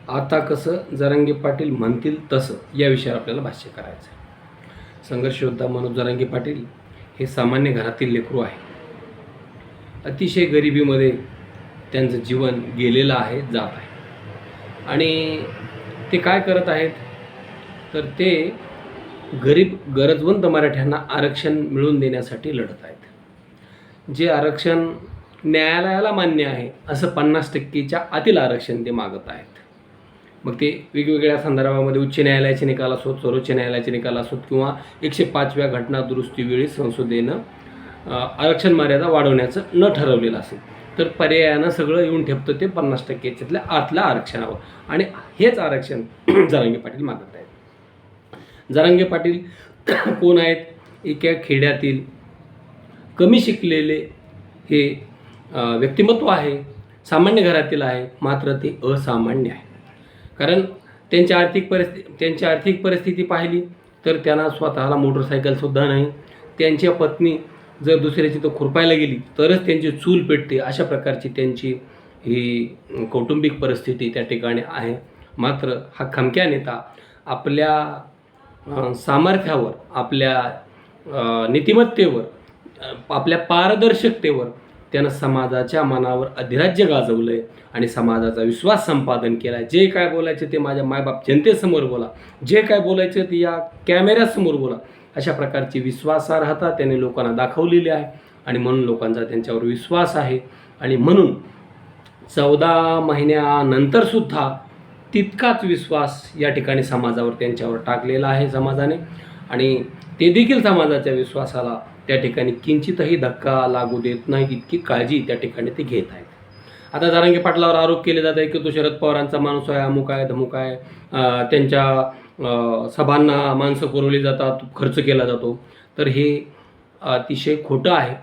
आता कसं जरांगे पाटील म्हणतील तसं या विषयावर आपल्याला भाष्य करायचं आहे. संघर्ष योद्धा मनोज जरांगे पाटील हे सामान्य घरातील लेकरू आहे. अतिशय गरिबीमध्ये त्यांचं जीवन गेलेलं आहे, जात आहे. आणि ते काय करत आहेत तर ते गरजवंत मराठ्यांना आरक्षण मिळवून देण्यासाठी लढत आहेत. जे आरक्षण न्यायालयाला मान्य आहे असं 50%च्या आतील आरक्षण ते मागत आहेत. मग ते वेगवेगळ्या संदर्भामध्ये उच्च न्यायालयाचे निकाल असोत, सर्वोच्च न्यायालयाचे निकाल असोत किंवा 105व्या घटना दुरुस्तीवेळी संसदेनं आरक्षण मर्यादा वाढवण्याचं न ठरवलेलं असेल तर पर्यायानं सगळं येऊन ठेपतं ते 50%च्यातल्या आतल्या आरक्षणावर. आणि हेच आरक्षण जरांगे पाटील मागत आहेत. जरांगे पाटील कोण आहेत? एका खेड्यातील कमी शिकलेले हे व्यक्तिमत्व आहे, सामान्य घरातील आहे, मात्र ते असामान्य आहे. कारण त्यांची आर्थिक परिस्थिती पाहिली तर त्यांना स्वतःला मोटरसायकलसुद्धा नाही. त्यांच्या पत्नी जर दुसऱ्याची तर खुरपायला गेली तरच त्यांची चूल पेटते, अशा प्रकारची त्यांची ही कौटुंबिक परिस्थिती त्या ठिकाणी आहे. मात्र हा खमक्या नेता आपल्या सामर्थ्यावर, आपल्या नीतिमत्तेवर, आपल्या पारदर्शकतेवर त्यानं समाजाच्या मनावर अधिराज्य गाजवलं आहे आणि समाजाचा विश्वास संपादन केला आहे. जे काय बोलायचं ते माझ्या मायबाप जनतेसमोर बोला, जे काय बोलायचं ते या कॅमेऱ्यासमोर बोला, अशा प्रकारची विश्वासार्हता त्याने लोकांना दाखवलेली आहे. आणि म्हणून लोकांचा त्यांच्यावर विश्वास आहे. आणि म्हणून 14 महिन्यानंतरसुद्धा तितकाच विश्वास या ठिकाणी समाजावर त्यांच्यावर टाकलेला आहे समाजाने. आणि ते देखील समाजाच्या विश्वासाला त्या ठिकाणी किंचितही धक्का लागू देत नाही, इतकी काळजी त्या ठिकाणी ते घेत आहेत. आता जरांगे पाटलावर आरोप केले जात आहे की तो शरद पवारांचा माणूस आहे, अमुक आहे, धमुक आहे, त्यांच्या सभांना माणसं पुरवली जातात, खर्च केला जातो. तर हे अतिशय खोटं आहे.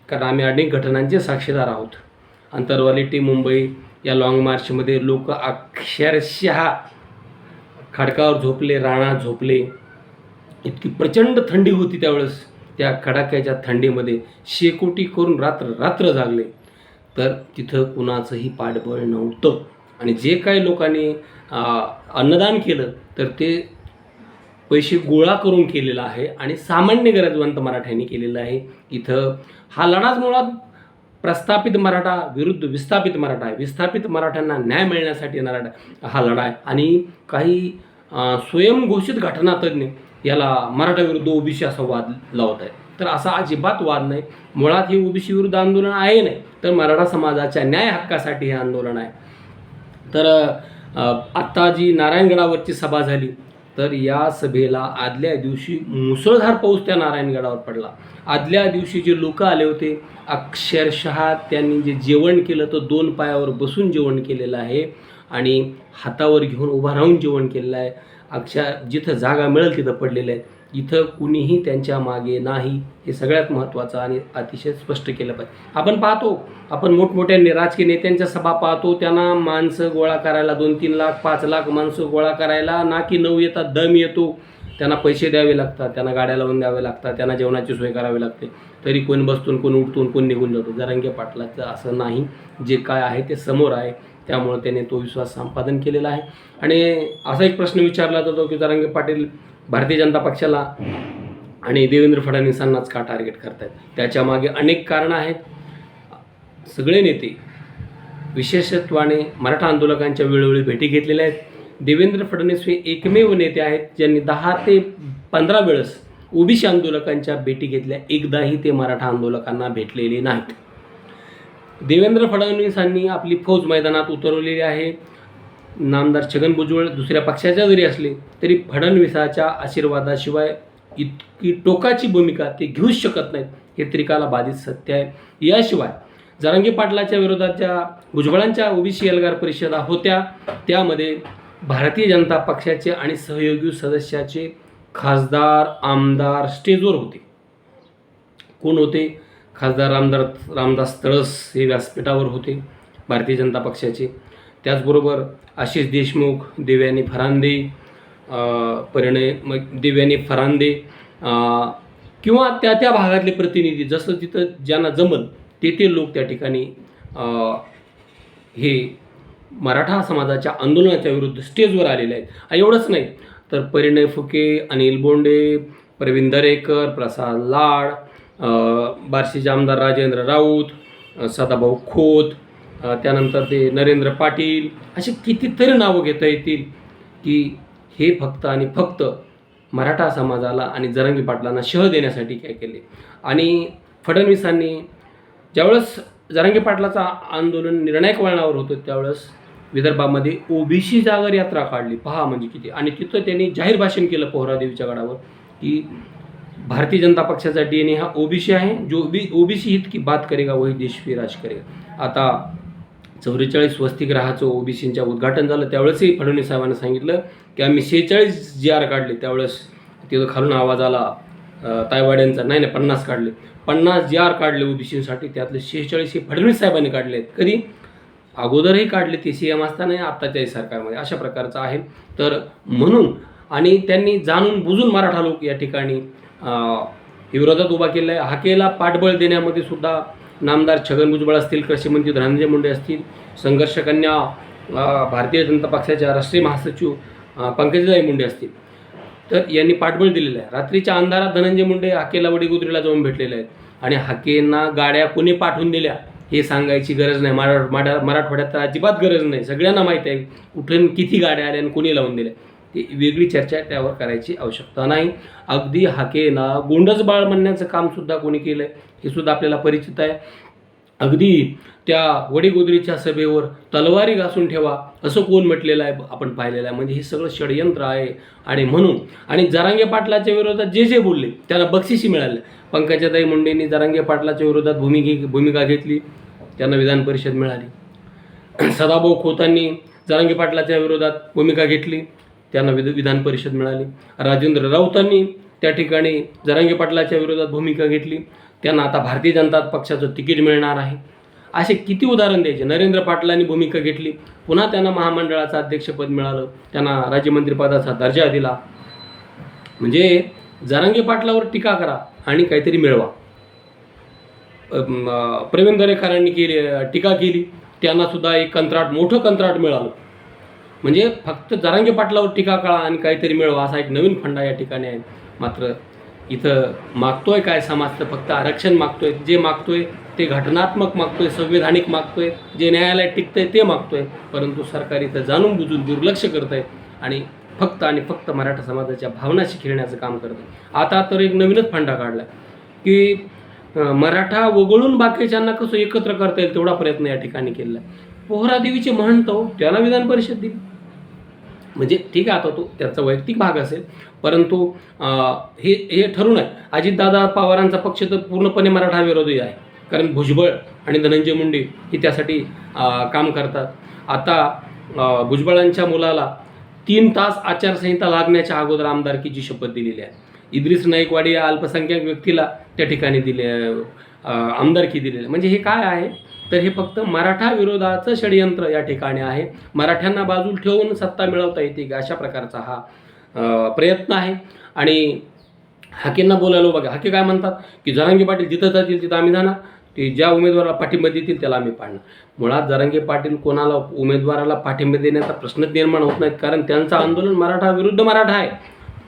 कारण आम्ही अनेक घटनांचे साक्षीदार आहोत. अंतरवाली टी मुंबई या लाँग मार्चमध्ये लोक अक्षरशः खडकावर झोपले, रानात झोपले. इतकी प्रचंड थंडी होती त्यावेळेस. त्या कडाक्याच्या थंडीमध्ये शेकोटी करून रात्र जागले. तर तिथं कुणाचंही पाठबळ नव्हतं. आणि जे काही लोकांनी अन्नदान केलं तर ते पैसे गोळा करून केलेलं आहे आणि सामान्य गरजवंत मराठ्यांनी केलेलं आहे. इथं हा लढाच मुळात प्रस्थापित मराठा विरुद्ध विस्थापित मराठा आहे. विस्थापित मराठ्यांना न्याय मिळण्यासाठी येणारा हा लढा आहे. आणि काही स्वयंघोषित घटनातज्ञ याला मराठा विरुद्ध ओबीसी असा वाद लावत आहे. तर असा अजिबात वाद नाही. मुळात हे ओबीसी विरुद्ध आंदोलन आहे नाही, तर मराठा समाजाच्या न्याय हक्कासाठी हे आंदोलन आहे. तर आत्ता जी नारायणगडावरची सभा झाली तर या सभेला आदल्या दिवशी मुसळधार पाऊस त्या नारायणगडावर पडला. आदल्या दिवशी जे लोक आले होते अक्षरशः त्यांनी जे जेवण केलं तर 2 पायावर बसून जेवण केलेलं आहे आणि हातावर घेऊन उभा राहून जेवण केलेलं आहे. जिथं जागा मिळेल तिथं पडलेलं आहे. इथं कुणीही त्यांच्या मागे नाही. हे सगळ्यात महत्त्वाचं आणि अतिशय स्पष्ट केलं पाहिजे. आपण मोठमोठ्या राजकीय नेत्यांच्या सभा पाहतो, त्यांना माणसं गोळा करायला 2-3 लाख 5 लाख माणसं गोळा करायला ना की 9 येतात, दम येतो. त्यांना पैसे द्यावे लागतात, त्यांना गाड्या लावून द्यावे लागतात, त्यांना जेवणाची सोय करावी लागते. तरी कोण बसतून, कोण उठतून, कोण निघून जातो. जरांगे पाटलाचं असं नाही. जे काय आहे ते समोर आहे. त्यामुळे त्याने तो विश्वास संपादन केलेला आहे. आणि असा एक प्रश्न विचारला जातो की जरांगे पाटील भारतीय जनता पक्षाला आणि देवेंद्र फडणवीसांनाच का टार्गेट करतायत? त्याच्यामागे अनेक कारणं आहेत. सगळे नेते विशेषत्वाने मराठा आंदोलकांच्या वेळोवेळी भेटी घेतलेल्या आहेत. देवेंद्र फडणवीस हे एकमेव नेते आहेत ज्यांनी 10 ते 15 वेळेस ओबीसी आंदोलकांच्या भेटी घेतल्या. एकदाही ते मराठा आंदोलकांना भेटलेले नाहीत. देवेंद्र फडणवीसांनी आपली फौज मैदानात उतरवलेली आहे. नामदार छगन भुजबळ दुसऱ्या पक्षाच्या जरी असले तरी फडणवीसाच्या आशीर्वादाशिवाय इतकी टोकाची भूमिका ते घेऊच शकत नाहीत. हे त्रिकाला बाधित सत्य आहे. याशिवाय जरांगे पाटलाच्या विरोधात ज्या भुजबळांच्या ओबीसी एल्गार परिषदा होत्या त्यामध्ये भारतीय जनता पक्षाचे आणि सहयोगी सदस्याचे खासदार, आमदार स्टेजवर होते. कोण होते? खासदार रामदास तळस हे व्यासपीठावर होते भारतीय जनता पक्षाचे. त्याचबरोबर आशिष देशमुख, देवयानी फरांदे किंवा त्या भागातले प्रतिनिधी, जसं तिथं ज्यांना जमल ते लोक त्या ठिकाणी हे मराठा समाजाच्या आंदोलनाच्या विरुद्ध स्टेजवर आलेले आहेत. एवढंच नाही तर परिणय फुके, अनिल बोंडे, प्रवीण दरेकर, प्रसाद लाड, बार्शीचे आमदार राजेंद्र राऊत, सदाभाऊ खोत, त्यानंतर ते नरेंद्र पाटील, असे कितीतरी नावं घेता येतील की हे फक्त आणि फक्त मराठा समाजाला आणि जरांगे पाटलांना शह देण्यासाठी काय केले. आणि फडणवीसांनी ज्यावेळेस जरांगे पाटलाचं आंदोलन निर्णायक वळणावर होतं त्यावेळेस विदर्भामध्ये ओबीसी जागर यात्रा काढली. पहा म्हणजे किती. आणि तिथं त्यांनी जाहीर भाषण केलं पोहरादेवीच्या गडावर की भारतीय जनता पक्षाचा DNA हा ओबीसी आहे, जो ओबीसी हित की बात करेगा वही देश पे राज करेगा. आता 44 वसतिगृहाचं ओबीसींच्या उद्घाटन झालं त्यावेळेसही फडणवीस साहेबांनी सांगितलं की आम्ही 46 GR काढले. त्यावेळेस तिथं खालून आवाज आला तायवाड्यांचा, नाही 50 काढले, 50 GR काढले ओबीसीसाठी, त्यातले 46 हे फडणवीस साहेबांनी काढले आहेत. कधी अगोदरही काढले ते CM असताना आत्ताच्याही सरकारमध्ये. अशा प्रकारचं आहे. तर म्हणून आणि त्यांनी जाणून बुजून मराठा लोक या ठिकाणी विरोधात उभा केला आहे. हाकेला पाठबळ देण्यामध्ये सुद्धा नामदार छगन भुजबळ असतील, कृषी मंत्री धनंजय मुंडे असतील, संघर्ष कन्या भारतीय जनता पक्षाच्या राष्ट्रीय महासचिव पंकजाताई मुंडे असतील, तर यांनी पाठबळ दिलेलं आहे. रात्रीच्या अंधारात धनंजय मुंडे हाकेला वडीगुद्रीला जाऊन भेटलेले आहेत. आणि हाकेंना गाड्या कोणी पाठवून दिल्या हे सांगायची गरज नाही. मराठवाड्यात तर अजिबात गरज नाही. सगळ्यांना माहीत आहे कुठून किती गाड्या आल्या आणि कोणी लावून दिल्या. ती वेगळी चर्चा त्यावर करायची आवश्यकता नाही. अगदी हाकेला गोंडच बाळ म्हणण्याचं कामसुद्धा कोणी केलं आहे हे सुद्धा आपल्याला परिचित आहे. अगदी त्या वडीगोद्रीच्या सभेवर तलवारी घासून ठेवा असं कोण म्हटलेलं आहे आपण पाहिलेलं आहे. म्हणजे हे सगळं षडयंत्र आहे. आणि म्हणून आणि जरांगे पाटलाच्या विरोधात जे जे बोलले त्याला बक्षिसी मिळाले. पंकजाताई मुंडेंनी जरांगे पाटलाच्या विरोधात भूमिका घेतली, त्यांना विधान परिषद मिळाली. सदाभाऊ खोतांनी जरांगे पाटलाच्या विरोधात भूमिका घेतली, त्यांना विधान परिषद मिळाली. राजेंद्र राऊतांनी त्या ठिकाणी जरांगे पाटलाच्या विरोधात भूमिका घेतली, त्यांना आता भारतीय जनता पक्षाचं तिकीट मिळणार आहे. असे किती उदाहरण द्यायचे. नरेंद्र पाटलांनी भूमिका घेतली, पुन्हा त्यांना महामंडळाचं अध्यक्षपद मिळालं, त्यांना राज्यमंत्रीपदाचा दर्जा दिला. म्हणजे जरांगे पाटलावर टीका करा आणि काहीतरी मिळवा. प्रवीण दरेकरांनी टीका केली, त्यांना सुद्धा एक मोठं कंत्राट मिळालं. म्हणजे फक्त जरांगे पाटलावर टीका करा आणि काहीतरी मिळवा असा एक नवीन फंडा या ठिकाणी आहे. मात्र इथं मागतोय काय समाज, तर फक्त आरक्षण मागतोय. जे मागतोय ते घटनात्मक मागतोय, संविधानिक मागतोय, जे न्यायालयात टिकतंय ते मागतोय. परंतु सरकार इथं जाणून बुजून दुर्लक्ष करत आहे आणि फक्त मराठा समाजाच्या भावनाशी खेळण्याचं काम करत आहे. आता तर एक नवीनच फंडा काढला की मराठा वगळून बाकीच्यांना कसं एकत्र करता येईल तेवढा प्रयत्न या ठिकाणी केला आहे. पोहरादेवीचे महंत त्याला विधान परिषद दिली. म्हणजे ठीक आहे, आता तो त्यांचा वैयक्तिक भाग असेल, परंतु हे ठरून आहे. अजितदादा पवारांचा पक्ष तर पूर्णपणे मराठा विरोधी आहे, कारण भुजबळ आणि धनंजय मुंडे हे त्यासाठी काम करतात. आता भुजबळांच्या मुलाला 3 तास आचारसंहिता लागण्याच्या अगोदर आमदारकीची शपथ दिलेली आहे. इद्रिस नाईकवाडी या अल्पसंख्याक व्यक्तीला त्या ठिकाणी आमदारकी दिलेली. म्हणजे हे काय आहे, तर हे फक्त मराठा विरोधाचं षडयंत्र या ठिकाणी आहे. मराठ्यांना बाजूला ठेवून सत्ता मिळवता येते अशा प्रकारचा हा प्रयत्न आहे. आणि हाकेंना बोलायला बघा, हाके काय म्हणतात की जरांगे पाटील जिथं जातील तिथं आम्ही जाणार, ते ज्या उमेदवाराला पाठिंबा देतील त्याला आम्ही पाडणार. मुळात जरांगे पाटील कोणाला उमेदवाराला पाठिंबा देण्याचा प्रश्नच निर्माण होत नाहीत, कारण त्यांचं आंदोलन मराठा विरुद्ध मराठा आहे.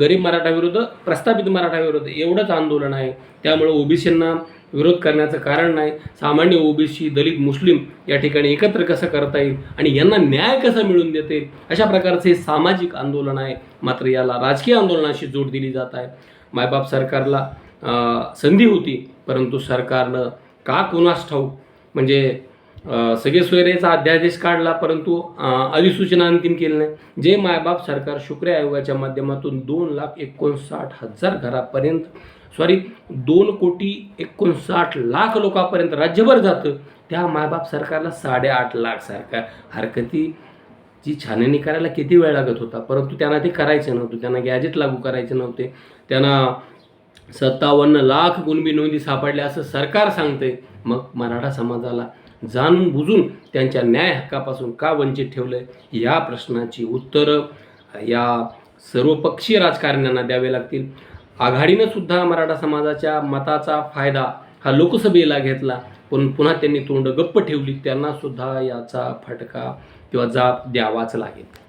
गरीब मराठा विरुद्ध प्रस्थापित मराठा विरुद्ध एवढंच आंदोलन आहे. त्यामुळे ओबीसींना विरोध करण्याचं कारण नाही. सामान्य ओबीसी, दलित, मुस्लिम या ठिकाणी एकत्र कसं करता येईल आणि यांना न्याय कसा मिळवून देता येईल अशा प्रकारचे हे सामाजिक आंदोलन आहे. मात्र याला राजकीय आंदोलनाशी जोड दिली जात आहे. मायबाप सरकारला संधी होती, परंतु सरकारनं का कुणास ठाऊक म्हणजे सगळे सोयरेचा अध्यादेश काढला, परंतु अधिसूचना अंतिम केली नाही. जे मायबाप सरकार शुक्रिया आयोगाच्या माध्यमातून 2,59,000 घरापर्यंत 2,59,00,000 लोकांपर्यंत राज्यभर जातं, त्या मायबाप सरकारला 8.5 लाख सारख्या हरकतीची छाननी करायला किती वेळ लागत होता. परंतु त्यांना ते करायचं नव्हतं. त्यांना गॅजेट लागू करायचे नव्हते. त्यांना 57 लाख कुणबी नोंदी सापडल्या असं सरकार सांगतंय. मग मराठा समाजाला जाणून बुजून त्यांच्या न्याय हक्कापासून का वंचित ठेवलं आहे या प्रश्नाची उत्तरं या सर्वपक्षीय राजकारण्यांना द्यावे लागतील. आघाडीनं सुद्धा मराठा समाजाच्या मताचा फायदा हा लोकसभेला घेतला, पण पुन्हा त्यांनी तोंड गप्प ठेवली. त्यांना सुद्धा याचा फटका तेव्हा जाब द्यावाच लागेल.